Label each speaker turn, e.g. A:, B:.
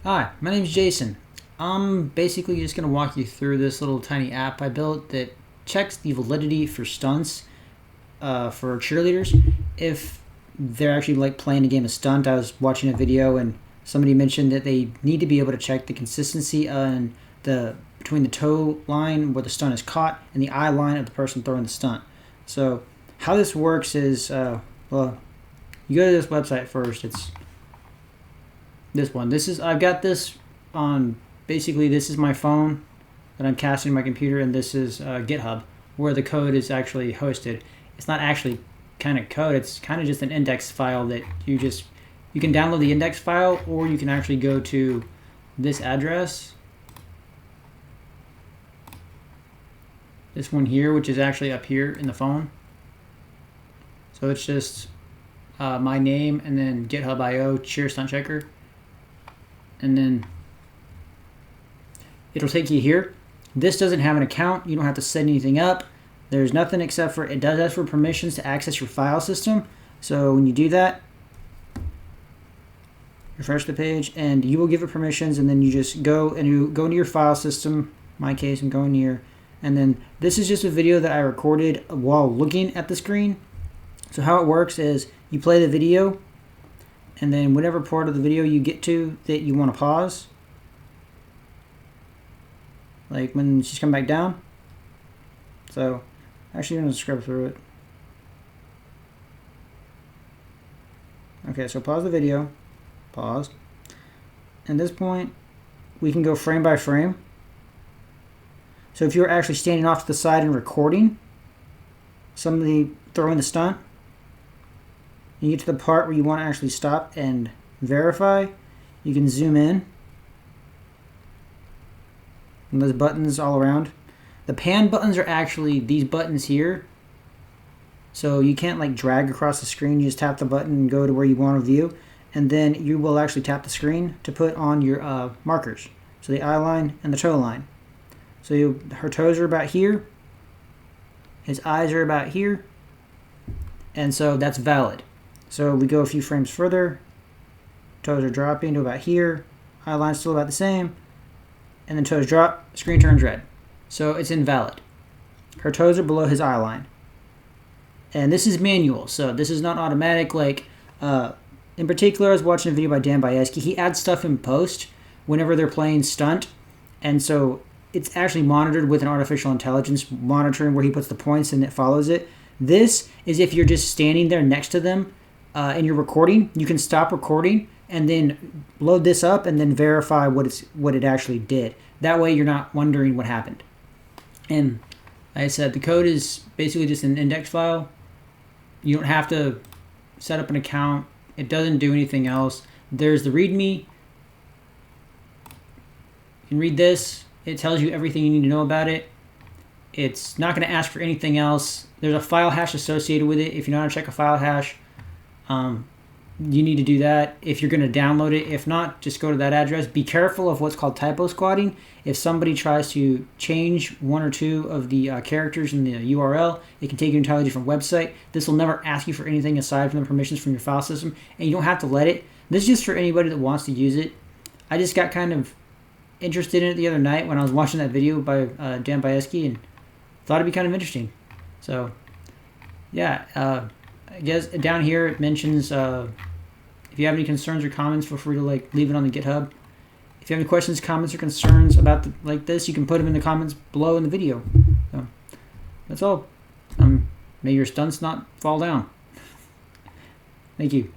A: Hi, my name is Jason. I'm basically just going to walk you through this little tiny app I built that checks the validity for stunts for cheerleaders. If they're actually like playing a game of stunt, I was watching a video and somebody mentioned that they need to be able to check the consistency on between the toe line where the stunt is caught and the eye line of the person throwing the stunt. So how this works is, well, you go to this website first. It's this one. I've got this on, basically this is my phone that I'm casting to my computer, and this is GitHub where the code is actually hosted. It's not actually kind of code, it's kind of just an index file that you can download the index file, or you can actually go to this address, this one here, which is actually up here in the phone. So it's just my name and then GitHub.io cheer stunt checker, and then it'll take you here. This doesn't have an account. You don't have to set anything up. There's nothing except for it does ask for permissions to access your file system. So when you do that, refresh the page and you will give it permissions, and then you just go into your file system. In my case, I'm going here, and then this is just a video that I recorded while looking at the screen. So how it works is you play the video, and then whatever part of the video you get to that you want to pause, like when she's come back down. So actually I'm going to scrub through it. Okay, so pause the video, pause. At this point we can go frame by frame. So if you're actually standing off to the side and recording somebody throwing the stunt, you get to the part where you want to actually stop and verify, you can zoom in. And those buttons all around. The pan buttons are actually these buttons here. So you can't like drag across the screen. You just tap the button and go to where you want to view. And then you will actually tap the screen to put on your markers. So the eye line and the toe line. So her toes are about here. His eyes are about here. And so that's valid. So we go a few frames further. Toes are dropping to about here. Eye line's still about the same. And then toes drop, screen turns red. So it's invalid. Her toes are below his eye line. And this is manual, so this is not automatic. Like, in particular, I was watching a video by Dan Bieski. He adds stuff in post whenever they're playing stunt. And so it's actually monitored with an artificial intelligence monitoring where he puts the points and it follows it. This is if you're just standing there next to them and you're recording. You can stop recording and then load this up and then verify what it actually did. That way you're not wondering what happened. And like I said, the code is basically just an index file. You don't have to set up an account. It doesn't do anything else. There's the README. You can read this. It tells you everything you need to know about it. It's not going to ask for anything else. There's a file hash associated with it. If you know how to check a file hash, you need to do that if you're going to download it. If not, just go to that address. Be careful of what's called typo squatting. If somebody tries to change one or two of the characters in the URL, it can take you to an entirely different website. This will never ask you for anything aside from the permissions from your file system, and you don't have to let it. This is just for anybody that wants to use it. I just got kind of interested in it the other night when I was watching that video by Dan Bieski and thought it'd be kind of interesting. So, yeah, I guess down here it mentions if you have any concerns or comments, feel free to leave it on the GitHub. If you have any questions, comments, or concerns about this, you can put them in the comments below in the video. So that's all. May your stunts not fall down. Thank you.